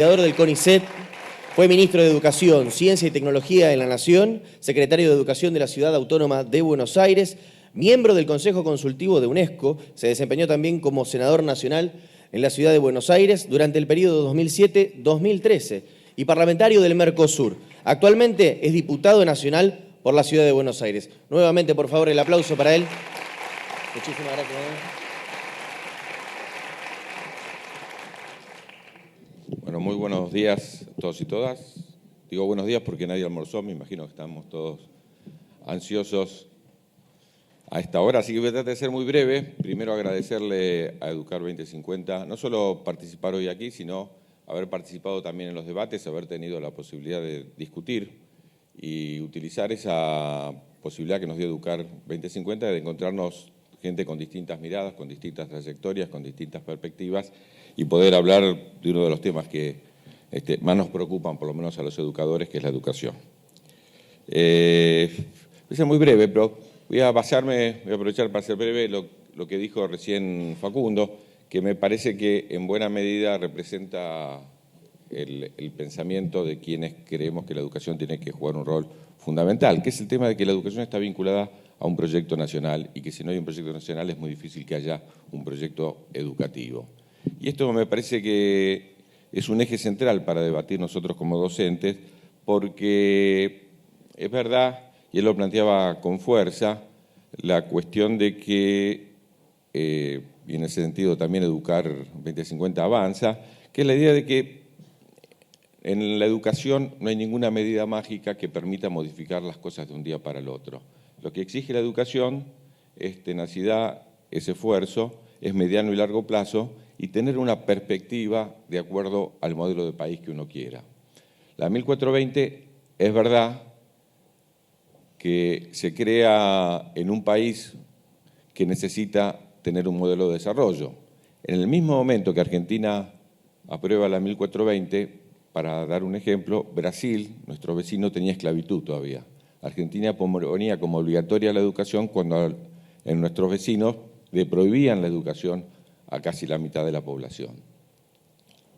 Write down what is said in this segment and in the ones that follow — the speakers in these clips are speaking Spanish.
Creador del CONICET, fue ministro de Educación, Ciencia y Tecnología en la Nación, secretario de Educación de la Ciudad Autónoma de Buenos Aires, miembro del Consejo Consultivo de UNESCO, se desempeñó también como senador nacional en la Ciudad de Buenos Aires durante el periodo 2007-2013 y parlamentario del Mercosur. Actualmente es diputado nacional por la Ciudad de Buenos Aires. Nuevamente, por favor, el aplauso para él. Muchísimas gracias. Bueno, muy buenos días a todos y todas. Digo buenos días porque nadie almorzó, me imagino que estamos todos ansiosos a esta hora, así que voy a tratar de ser muy breve. Primero agradecerle a Educar 2050, no solo participar hoy aquí, sino haber participado también en los debates, haber tenido la posibilidad de discutir y utilizar esa posibilidad que nos dio Educar 2050 de encontrarnos gente con distintas miradas, con distintas trayectorias, con distintas perspectivas y poder hablar de uno de los temas que más nos preocupan, por lo menos a los educadores, que es la educación. Voy a ser muy breve, pero voy a aprovechar para ser breve lo que dijo recién Facundo, que me parece que en buena medida representa el pensamiento de quienes creemos que la educación tiene que jugar un rol fundamental, que es el tema de que la educación está vinculada a un proyecto nacional y que si no hay un proyecto nacional es muy difícil que haya un proyecto educativo. Y esto me parece que es un eje central para debatir nosotros como docentes, porque es verdad, y él lo planteaba con fuerza, la cuestión de que, y en ese sentido también Educar 2050 avanza, que es la idea de que en la educación no hay ninguna medida mágica que permita modificar las cosas de un día para el otro. Lo que exige la educación es tenacidad, es esfuerzo, es mediano y largo plazo y tener una perspectiva de acuerdo al modelo de país que uno quiera. La 1420 es verdad que se crea en un país que necesita tener un modelo de desarrollo. En el mismo momento que Argentina aprueba la 1420, para dar un ejemplo, Brasil, nuestro vecino, tenía esclavitud todavía. Argentina ponía como obligatoria la educación cuando en nuestros vecinos le prohibían la educación a casi la mitad de la población.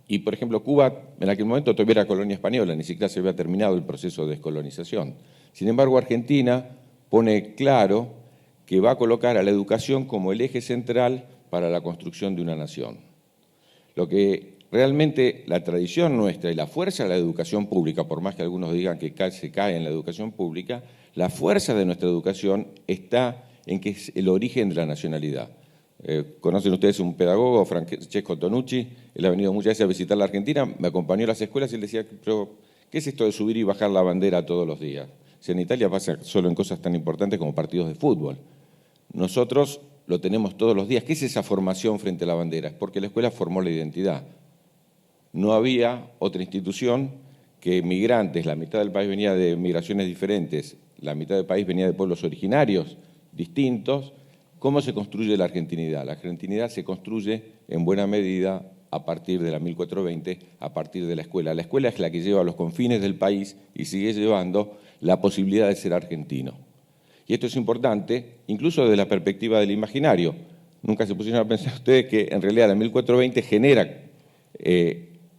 Y, por ejemplo, Cuba en aquel momento todavía era colonia española, ni siquiera se había terminado el proceso de descolonización. Sin embargo, Argentina pone claro que va a colocar a la educación como el eje central para la construcción de una nación. Lo que realmente la tradición nuestra y la fuerza de la educación pública, por más que algunos digan que se cae en la educación pública, la fuerza de nuestra educación está en que es el origen de la nacionalidad. Conocen ustedes un pedagogo, Francesco Tonucci, él ha venido muchas veces a visitar la Argentina, me acompañó a las escuelas y él decía, pero ¿qué es esto de subir y bajar la bandera todos los días? Si en Italia pasa solo en cosas tan importantes como partidos de fútbol. Nosotros lo tenemos todos los días. ¿Qué es esa formación frente a la bandera? Es porque la escuela formó la identidad. No había otra institución que migrantes, la mitad del país venía de migraciones diferentes, la mitad del país venía de pueblos originarios distintos. ¿Cómo se construye la argentinidad? La argentinidad se construye en buena medida a partir de la 1420, a partir de la escuela. La escuela es la que lleva a los confines del país y sigue llevando la posibilidad de ser argentino. Y esto es importante, incluso desde la perspectiva del imaginario. Nunca se pusieron a pensar ustedes que en realidad la 1420 genera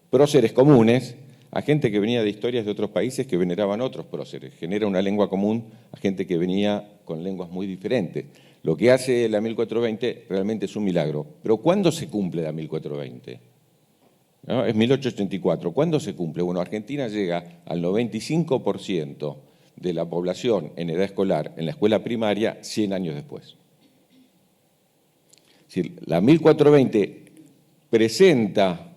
próceres comunes a gente que venía de historias de otros países que veneraban otros próceres. Genera una lengua común a gente que venía con lenguas muy diferentes. Lo que hace la 1420 realmente es un milagro. Pero ¿cuándo se cumple la 1420? ¿No? Es 1884. ¿Cuándo se cumple? Bueno, Argentina llega al 95% de la población en edad escolar en la escuela primaria 100 años después. Es decir, la 1420 presenta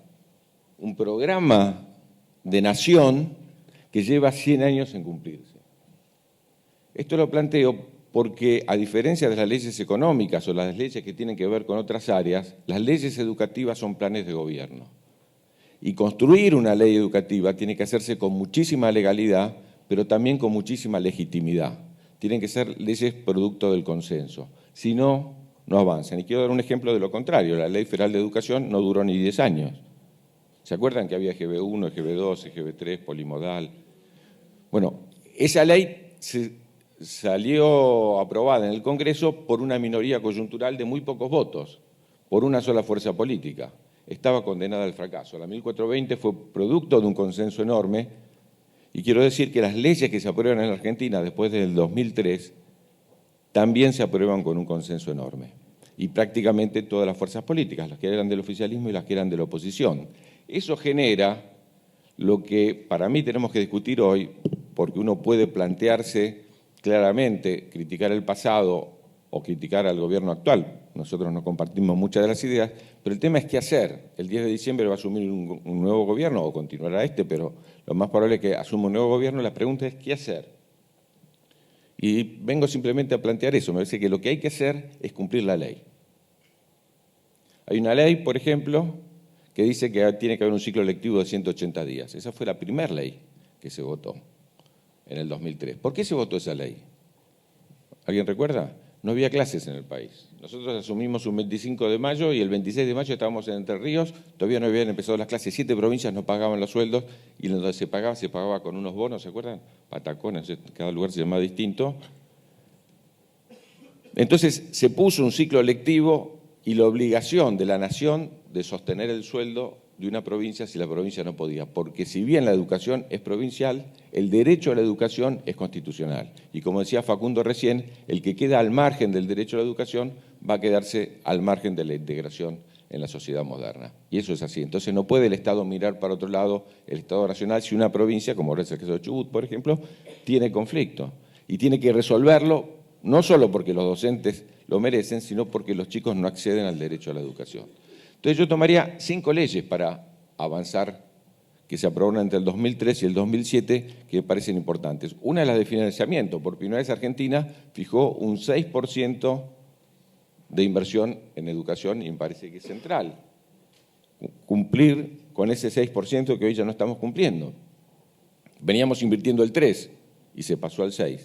un programa de nación que lleva 100 años en cumplirse. Esto lo planteo porque, a diferencia de las leyes económicas o las leyes que tienen que ver con otras áreas, las leyes educativas son planes de gobierno. Y construir una ley educativa tiene que hacerse con muchísima legalidad, pero también con muchísima legitimidad. Tienen que ser leyes producto del consenso. Si no, no avanzan. Y quiero dar un ejemplo de lo contrario. La Ley Federal de Educación no duró ni 10 años. ¿Se acuerdan que había EGB1, EGB2, EGB3, polimodal? Bueno, esa ley salió aprobada en el Congreso por una minoría coyuntural de muy pocos votos, por una sola fuerza política. estaba condenada al fracaso. La 1420 fue producto de un consenso enorme, y quiero decir que las leyes que se aprueban en la Argentina después del 2003 también se aprueban con un consenso enorme. Y prácticamente todas las fuerzas políticas, las que eran del oficialismo y las que eran de la oposición. Eso genera lo que para mí tenemos que discutir hoy, porque uno puede plantearse claramente, criticar el pasado o criticar al gobierno actual. Nosotros no compartimos muchas de las ideas, pero el tema es qué hacer. El 10 de diciembre va a asumir un nuevo gobierno, o continuará pero lo más probable es que asuma un nuevo gobierno. La pregunta es qué hacer. Y vengo simplemente a plantear eso. Me parece que lo que hay que hacer es cumplir la ley. Hay una ley, por ejemplo, que dice que tiene que haber un ciclo lectivo de 180 días. Esa fue la primera ley que se votó en el 2003. ¿Por qué se votó esa ley? ¿Alguien recuerda? No había clases en el país. Nosotros asumimos un 25 de mayo y el 26 de mayo estábamos en Entre Ríos, todavía no habían empezado las clases, 7 provincias no pagaban los sueldos y donde se pagaba con unos bonos, ¿se acuerdan? Patacones, cada lugar se llamaba distinto. Entonces se puso un ciclo lectivo y la obligación de la nación de sostener el sueldo de una provincia si la provincia no podía, porque si bien la educación es provincial, el derecho a la educación es constitucional. Y como decía Facundo recién, el que queda al margen del derecho a la educación va a quedarse al margen de la integración en la sociedad moderna. Y eso es así. Entonces no puede el Estado mirar para otro lado, el Estado nacional, si una provincia, como ahora es el caso de Chubut, por ejemplo, tiene conflicto. Y tiene que resolverlo, no solo porque los docentes lo merecen, sino porque los chicos no acceden al derecho a la educación. Entonces yo tomaría 5 leyes para avanzar, que se aprobaron entre el 2003 y el 2007, que me parecen importantes. Una es la de financiamiento. Por primera vez Argentina fijó un 6% de inversión en educación y me parece que es central. Cumplir con ese 6% que hoy ya no estamos cumpliendo. Veníamos invirtiendo el 3% y se pasó al 6%.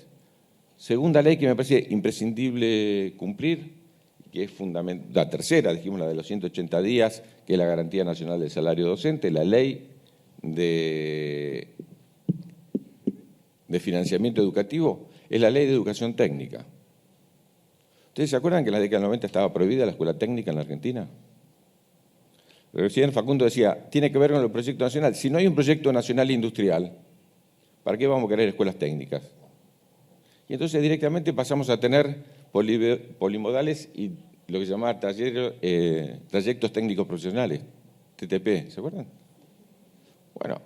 Segunda ley que me parece imprescindible cumplir, que es fundamental, la tercera, dijimos la de los 180 días, que es la Garantía Nacional del Salario Docente, la ley de financiamiento educativo, es la ley de educación técnica. ¿Ustedes se acuerdan que en la década del 90 estaba prohibida la escuela técnica en la Argentina? Recién Facundo decía, tiene que ver con el proyecto nacional. Si no hay un proyecto nacional industrial, ¿para qué vamos a querer escuelas técnicas? Y entonces directamente pasamos a tener polimodales y lo que se llamaba trayectos técnicos profesionales, TTP, ¿se acuerdan? Bueno,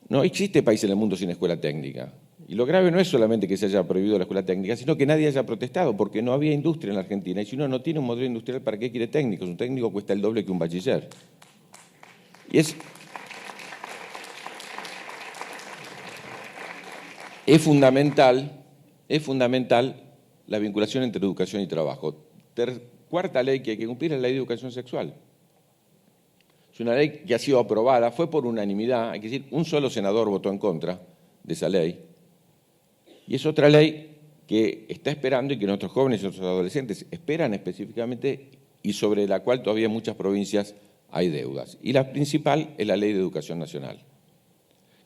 no existe país en el mundo sin escuela técnica. Y lo grave no es solamente que se haya prohibido la escuela técnica, sino que nadie haya protestado, porque no había industria en la Argentina. Y si uno no tiene un modelo industrial, ¿para qué quiere técnicos? Un técnico cuesta el doble que un bachiller. Y es fundamental la vinculación entre educación y trabajo. Cuarta ley que hay que cumplir es la ley de educación sexual. Es una ley que ha sido aprobada, fue por unanimidad, hay que decir, un solo senador votó en contra de esa ley. Y es otra ley que está esperando y que nuestros jóvenes y nuestros adolescentes esperan específicamente y sobre la cual todavía en muchas provincias hay deudas. Y la principal es la Ley de Educación Nacional,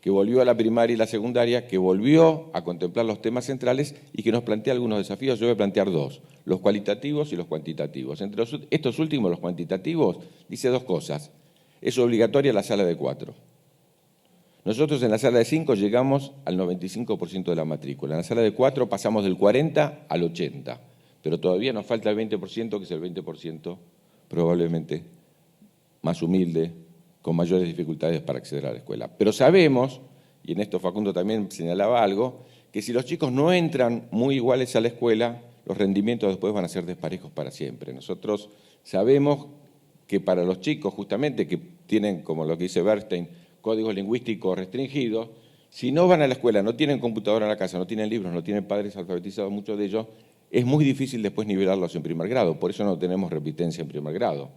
que volvió a la primaria y la secundaria, que volvió a contemplar los temas centrales y que nos plantea algunos desafíos. Yo voy a plantear 2, los cualitativos y los cuantitativos. Entre estos últimos, los cuantitativos, dice 2 cosas. Es obligatoria la sala de 4. Nosotros en la sala de 5 llegamos al 95% de la matrícula. En la sala de 4 pasamos del 40 al 80, pero todavía nos falta el 20%, que es el 20% probablemente más humilde, con mayores dificultades para acceder a la escuela. Pero sabemos, y en esto Facundo también señalaba algo, que si los chicos no entran muy iguales a la escuela, los rendimientos después van a ser desparejos para siempre. Nosotros sabemos que para los chicos, justamente, que tienen, como lo que dice Bernstein, códigos lingüísticos restringidos, si no van a la escuela, no tienen computadora en la casa, no tienen libros, no tienen padres alfabetizados, muchos de ellos, es muy difícil después nivelarlos en primer grado. Por eso no tenemos repitencia en primer grado.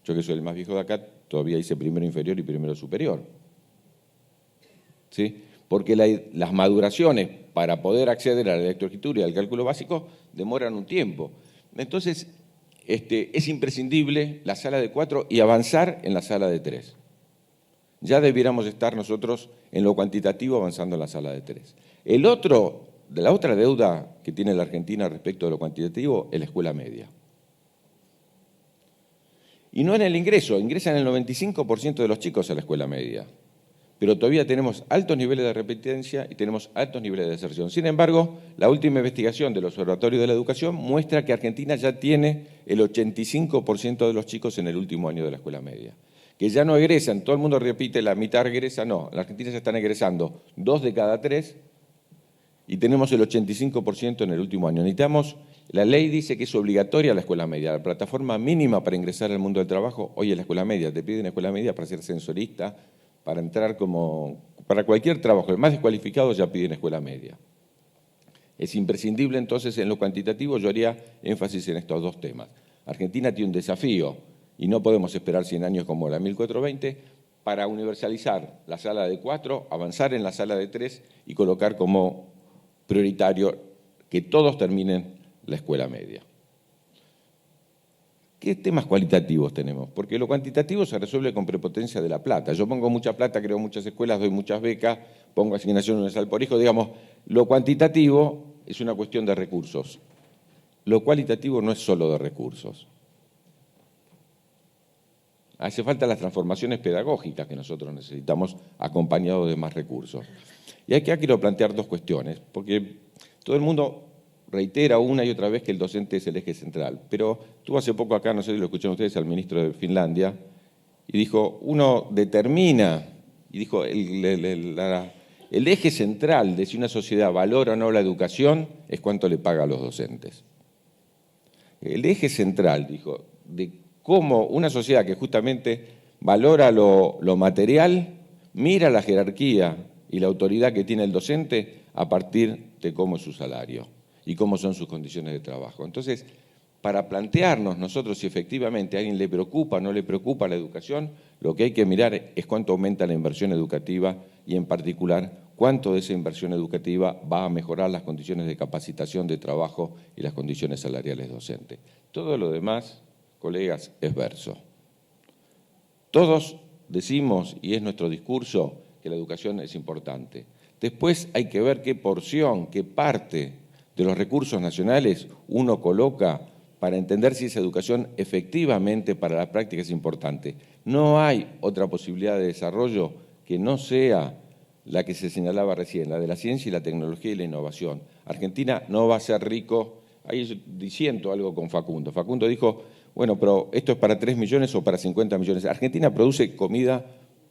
Yo que soy el más viejo de acá, todavía hice primero inferior y primero superior. ¿Sí? Porque las maduraciones para poder acceder a la lectoescritura y al cálculo básico demoran un tiempo. Entonces, es imprescindible la sala de 4 y avanzar en la sala de 3. Ya debiéramos estar nosotros en lo cuantitativo avanzando en la sala de 3. La otra deuda que tiene la Argentina respecto de lo cuantitativo es la escuela media. Y no en el ingreso, ingresan el 95% de los chicos a la escuela media. Pero todavía tenemos altos niveles de repitencia y tenemos altos niveles de deserción. Sin embargo, la última investigación del Observatorio de la Educación muestra que Argentina ya tiene el 85% de los chicos en el último año de la escuela media. Que ya no egresan, todo el mundo repite la mitad regresa, no, en la Argentina ya están egresando 2 de cada 3 y tenemos el 85% en el último año. La ley dice que es obligatoria la escuela media, la plataforma mínima para ingresar al mundo del trabajo hoy es la escuela media. Te piden escuela media para ser sensorista, para entrar para cualquier trabajo. El más descualificado ya piden escuela media. Es imprescindible, entonces, en lo cuantitativo, yo haría énfasis en estos dos temas. Argentina tiene un desafío y no podemos esperar 100 años como la 1420 para universalizar la sala de 4, avanzar en la sala de 3 y colocar como prioritario que todos terminen la escuela media. ¿Qué temas cualitativos tenemos? Porque lo cuantitativo se resuelve con prepotencia de la plata. Yo pongo mucha plata, creo muchas escuelas, doy muchas becas, pongo asignación universal por hijo. Digamos, lo cuantitativo es una cuestión de recursos. Lo cualitativo no es solo de recursos. Hace falta las transformaciones pedagógicas que nosotros necesitamos acompañados de más recursos. Y aquí quiero plantear dos cuestiones, porque todo el mundo reitera una y otra vez que el docente es el eje central. Pero estuvo hace poco acá, no sé si lo escucharon ustedes, al ministro de Finlandia, y dijo, uno determina, y dijo, el eje central de si una sociedad valora o no la educación es cuánto le paga a los docentes. El eje central, dijo, de cómo una sociedad que justamente valora lo material, mira la jerarquía y la autoridad que tiene el docente a partir de cómo es su salario y cómo son sus condiciones de trabajo. Entonces, para plantearnos nosotros si efectivamente a alguien le preocupa o no le preocupa la educación, lo que hay que mirar es cuánto aumenta la inversión educativa y, en particular, cuánto de esa inversión educativa va a mejorar las condiciones de capacitación de trabajo y las condiciones salariales docentes. Todo lo demás, colegas, es verso. Todos decimos, y es nuestro discurso, que la educación es importante. Después hay que ver qué porción, qué parte de los recursos nacionales uno coloca para entender si esa educación efectivamente para la práctica es importante. No hay otra posibilidad de desarrollo que no sea la que se señalaba recién, la de la ciencia y la tecnología y la innovación. Argentina no va a ser rico, ahí diciendo algo con Facundo. Facundo dijo, bueno, pero esto es para 3 millones o para 50 millones. Argentina produce comida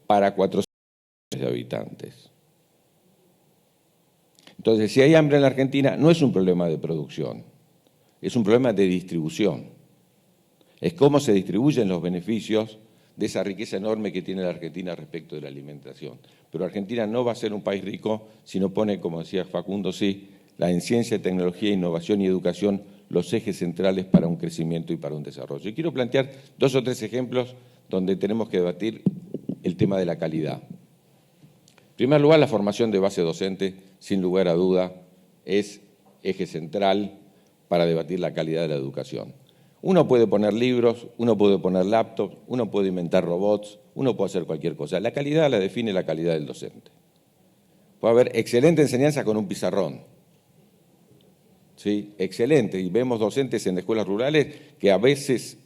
para 400 millones de habitantes. Entonces, si hay hambre en la Argentina, no es un problema de producción, es un problema de distribución. Es cómo se distribuyen los beneficios de esa riqueza enorme que tiene la Argentina respecto de la alimentación. Pero Argentina no va a ser un país rico si no pone, como decía Facundo, sí, en ciencia, tecnología, innovación y educación los ejes centrales para un crecimiento y para un desarrollo. Y quiero plantear 2 o 3 ejemplos donde tenemos que debatir el tema de la calidad. En primer lugar, la formación de base docente, sin lugar a duda, es eje central para debatir la calidad de la educación. Uno puede poner libros, uno puede poner laptops, uno puede inventar robots, uno puede hacer cualquier cosa. La calidad la define la calidad del docente. Puede haber excelente enseñanza con un pizarrón. ¿Sí? Excelente. Y vemos docentes en escuelas rurales que a veces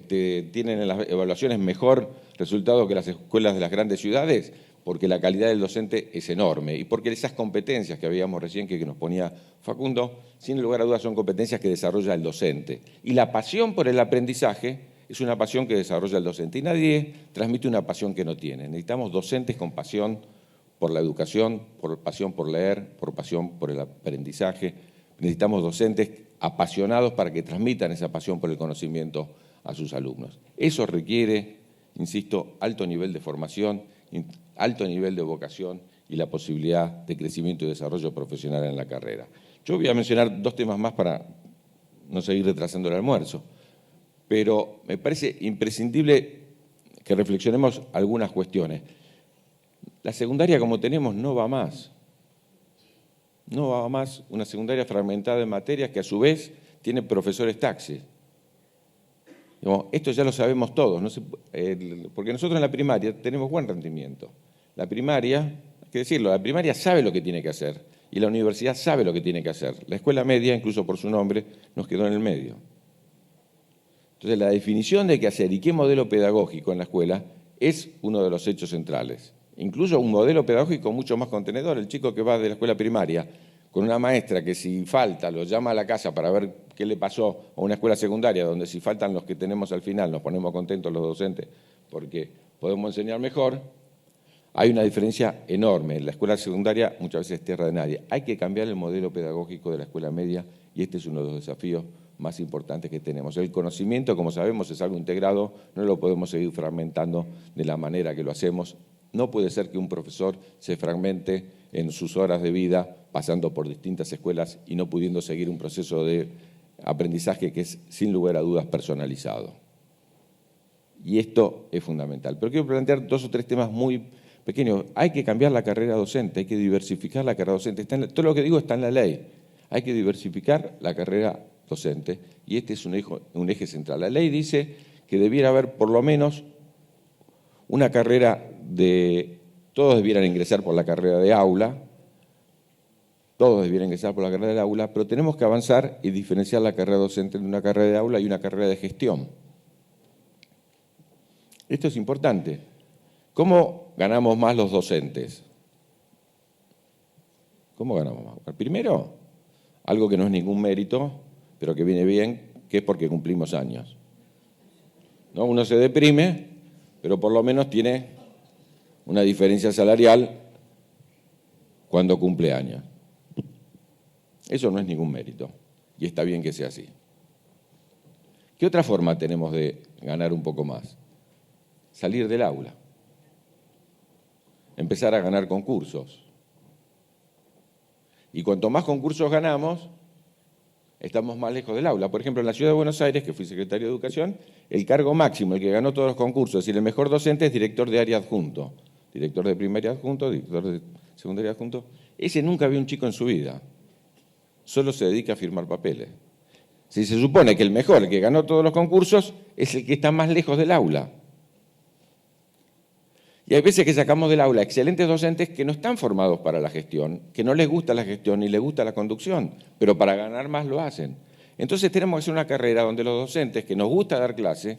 tienen en las evaluaciones mejor resultado que las escuelas de las grandes ciudades, porque la calidad del docente es enorme y porque esas competencias que habíamos recién que nos ponía Facundo, sin lugar a dudas son competencias que desarrolla el docente. Y la pasión por el aprendizaje es una pasión que desarrolla el docente y nadie transmite una pasión que no tiene. Necesitamos docentes con pasión por la educación, por pasión por leer, por pasión por el aprendizaje. Necesitamos docentes apasionados para que transmitan esa pasión por el conocimiento a sus alumnos. Eso requiere, insisto, alto nivel de formación, alto nivel de vocación y la posibilidad de crecimiento y desarrollo profesional en la carrera. Yo voy a mencionar 2 temas más para no seguir retrasando el almuerzo, pero me parece imprescindible que reflexionemos algunas cuestiones. La secundaria como tenemos no va más. No va más una secundaria fragmentada en materias que a su vez tiene profesores taxi. Esto ya lo sabemos todos, porque nosotros en la primaria tenemos buen rendimiento. La primaria, hay que decirlo, la primaria sabe lo que tiene que hacer y la universidad sabe lo que tiene que hacer. La escuela media, incluso por su nombre, nos quedó en el medio. Entonces, la definición de qué hacer y qué modelo pedagógico en la escuela es uno de los hechos centrales. Incluso un modelo pedagógico mucho más contenedor. El chico que va de la escuela primaria con una maestra que si falta lo llama a la casa para ver qué le pasó, o una escuela secundaria donde si faltan los que tenemos al final nos ponemos contentos los docentes porque podemos enseñar mejor, hay una diferencia enorme. La escuela secundaria muchas veces es tierra de nadie. Hay que cambiar el modelo pedagógico de la escuela media y este es uno de los desafíos más importantes que tenemos. El conocimiento, como sabemos, es algo integrado, no lo podemos seguir fragmentando de la manera que lo hacemos. No puede ser que un profesor se fragmente en sus horas de vida pasando por distintas escuelas y no pudiendo seguir un proceso de aprendizaje que es, sin lugar a dudas, personalizado. Y esto es fundamental. Pero quiero plantear 2 o 3 temas muy pequeños. Hay que cambiar la carrera docente, hay que diversificar la carrera docente. Todo lo que digo está en la ley. Hay que diversificar la carrera docente y este es un eje central. La ley dice que debiera haber por lo menos una carrera todos debieran ingresar por la carrera de aula, pero tenemos que avanzar y diferenciar la carrera docente de una carrera de aula y una carrera de gestión. Esto es importante. ¿Cómo ganamos más los docentes? ¿Cómo ganamos más? Primero, algo que no es ningún mérito, pero que viene bien, que es porque cumplimos años. ¿No? Uno se deprime, pero por lo menos tiene una diferencia salarial cuando cumple años. Eso no es ningún mérito, y está bien que sea así. ¿Qué otra forma tenemos de ganar un poco más? Salir del aula. Empezar a ganar concursos. Y cuanto más concursos ganamos, estamos más lejos del aula. Por ejemplo, en la Ciudad de Buenos Aires, que fui secretario de Educación, el cargo máximo, el que ganó todos los concursos, es decir, el mejor docente es director de área adjunto. Director de primaria adjunto, director de secundaria adjunto. Ese nunca vio un chico en su vida. Solo se dedica a firmar papeles. Si se supone que el mejor, el que ganó todos los concursos, es el que está más lejos del aula. Y hay veces que sacamos del aula excelentes docentes que no están formados para la gestión, que no les gusta la gestión ni les gusta la conducción, pero para ganar más lo hacen. Entonces tenemos que hacer una carrera donde los docentes que nos gusta dar clase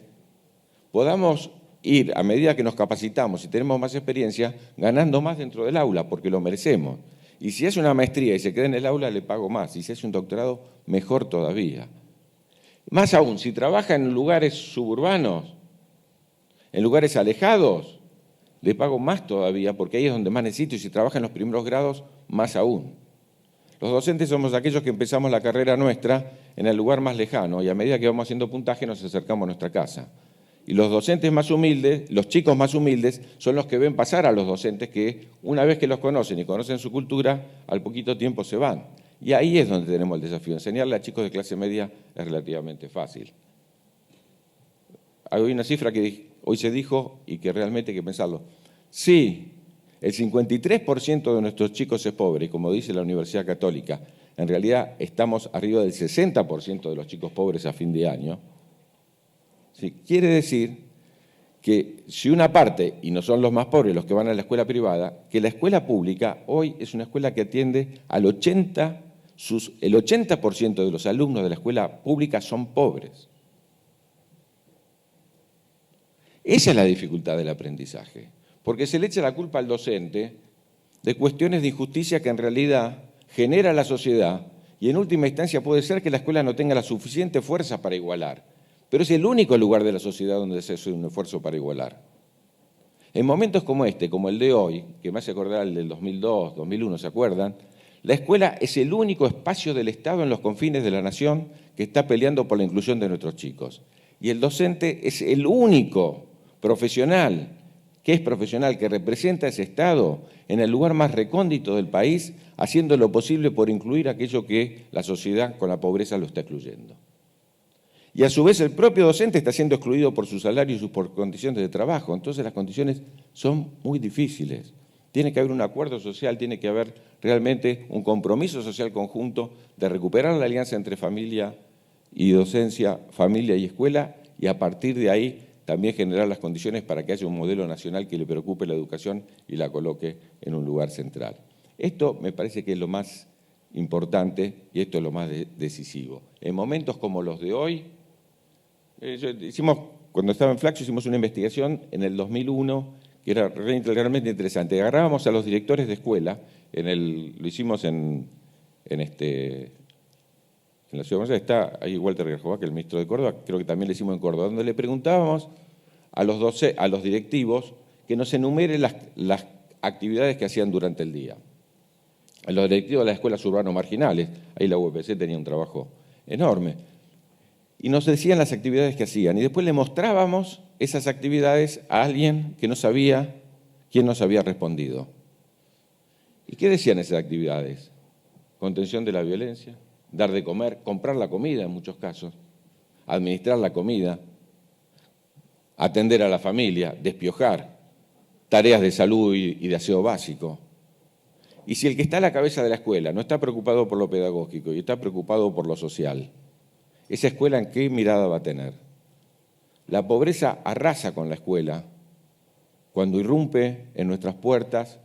podamos ir, a medida que nos capacitamos y tenemos más experiencia, ganando más dentro del aula, porque lo merecemos. Y si hace una maestría y se queda en el aula, le pago más. Y si hace un doctorado, mejor todavía. Más aún, si trabaja en lugares suburbanos, en lugares alejados, le pago más todavía, porque ahí es donde más necesito, y si trabaja en los primeros grados, más aún. Los docentes somos aquellos que empezamos la carrera nuestra en el lugar más lejano, y a medida que vamos haciendo puntaje nos acercamos a nuestra casa. Y los docentes más humildes, los chicos más humildes, son los que ven pasar a los docentes que, una vez que los conocen y conocen su cultura, al poquito tiempo se van. Y ahí es donde tenemos el desafío. Enseñarle a chicos de clase media es relativamente fácil. Hay una cifra que hoy se dijo y que realmente hay que pensarlo. Sí, el 53% de nuestros chicos es pobre, y como dice la Universidad Católica, en realidad estamos arriba del 60% de los chicos pobres a fin de año. Sí, quiere decir que si una parte, y no son los más pobres los que van a la escuela privada, que la escuela pública hoy es una escuela que atiende al el 80% de los alumnos de la escuela pública son pobres. Esa es la dificultad del aprendizaje, porque se le echa la culpa al docente de cuestiones de injusticia que en realidad genera la sociedad y en última instancia puede ser que la escuela no tenga la suficiente fuerza para igualar. Pero es el único lugar de la sociedad donde se hace un esfuerzo para igualar. En momentos como este, como el de hoy, que me hace acordar el del 2002, 2001, ¿se acuerdan? La escuela es el único espacio del Estado en los confines de la nación que está peleando por la inclusión de nuestros chicos. Y el docente es el único profesional, que representa a ese Estado en el lugar más recóndito del país, haciendo lo posible por incluir aquello que la sociedad con la pobreza lo está excluyendo. Y a su vez el propio docente está siendo excluido por su salario y por condiciones de trabajo. Entonces las condiciones son muy difíciles. Tiene que haber un acuerdo social, tiene que haber realmente un compromiso social conjunto de recuperar la alianza entre familia y docencia, familia y escuela, y a partir de ahí también generar las condiciones para que haya un modelo nacional que le preocupe la educación y la coloque en un lugar central. Esto me parece que es lo más importante y esto es lo más decisivo. En momentos como los de hoy, Cuando estaba en Flaxo hicimos una investigación en el 2001 que era realmente interesante. Agarrábamos a los directores de escuela, lo hicimos en la Ciudad de Buenos Aires, está ahí Walter Garjobá, que es el ministro de Córdoba, creo que también lo hicimos en Córdoba, donde le preguntábamos a los directivos que nos enumeren las actividades que hacían durante el día. A los directivos de las escuelas urbanos marginales, ahí la UPC tenía un trabajo enorme, y nos decían las actividades que hacían, y después le mostrábamos esas actividades a alguien que no sabía quién nos había respondido. ¿Y qué decían esas actividades? Contención de la violencia, dar de comer, comprar la comida en muchos casos, administrar la comida, atender a la familia, despiojar, tareas de salud y de aseo básico. Y si el que está a la cabeza de la escuela no está preocupado por lo pedagógico y está preocupado por lo social, ¿esa escuela en qué mirada va a tener? La pobreza arrasa con la escuela cuando irrumpe en nuestras puertas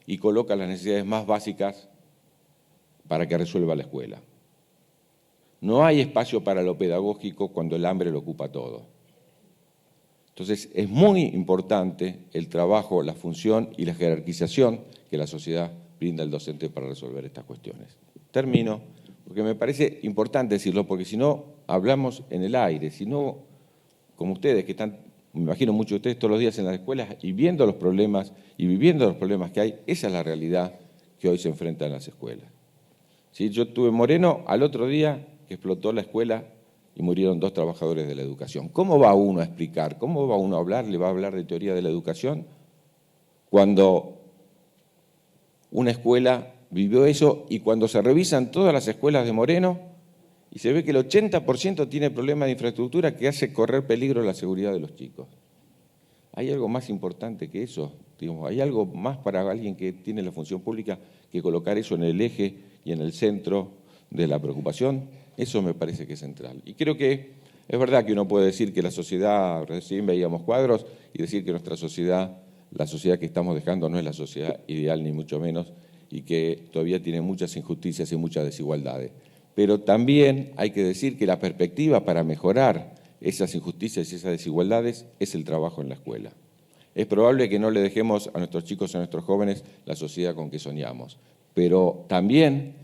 y coloca las necesidades más básicas para que resuelva la escuela. No hay espacio para lo pedagógico cuando el hambre lo ocupa todo. Entonces, es muy importante el trabajo, la función y la jerarquización que la sociedad brinda al docente para resolver estas cuestiones. Termino, porque me parece importante decirlo, porque si no, hablamos en el aire, si no, como ustedes que están, me imagino muchos de ustedes todos los días en las escuelas y viendo los problemas y viviendo los problemas que hay, esa es la realidad que hoy se enfrenta en las escuelas. ¿Sí? Yo estuve en Moreno al otro día que explotó la escuela y murieron 2 trabajadores de la educación. ¿Cómo va uno a explicar? ¿Cómo va uno a hablar? ¿Le va a hablar de teoría de la educación? Cuando una escuela vivió eso y cuando se revisan todas las escuelas de Moreno y se ve que el 80% tiene problemas de infraestructura que hace correr peligro la seguridad de los chicos. ¿Hay algo más importante que eso? Digamos, ¿hay algo más para alguien que tiene la función pública que colocar eso en el eje y en el centro de la preocupación? Eso me parece que es central. Y creo que es verdad que uno puede decir que la sociedad, recién veíamos cuadros, y decir que nuestra sociedad, la sociedad que estamos dejando no es la sociedad ideal ni mucho menos, y que todavía tiene muchas injusticias y muchas desigualdades. Pero también hay que decir que la perspectiva para mejorar esas injusticias y esas desigualdades es el trabajo en la escuela. Es probable que no le dejemos a nuestros chicos, a nuestros jóvenes, la sociedad con que soñamos, pero también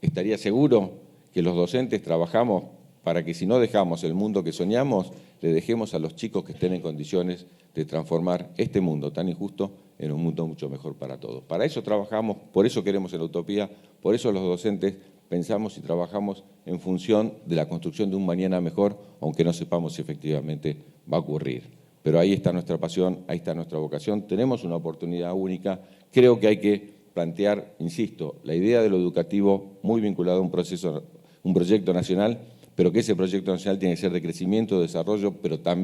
estaría seguro que los docentes trabajamos para que si no dejamos el mundo que soñamos, le dejemos a los chicos que estén en condiciones de transformar este mundo tan injusto en un mundo mucho mejor para todos. Para eso trabajamos, por eso queremos la utopía, por eso los docentes pensamos y trabajamos en función de la construcción de un mañana mejor, aunque no sepamos si efectivamente va a ocurrir. Pero ahí está nuestra pasión, ahí está nuestra vocación, tenemos una oportunidad única, creo que hay que plantear, insisto, la idea de lo educativo muy vinculado a un proyecto nacional, pero que ese proyecto nacional tiene que ser de crecimiento, de desarrollo, pero también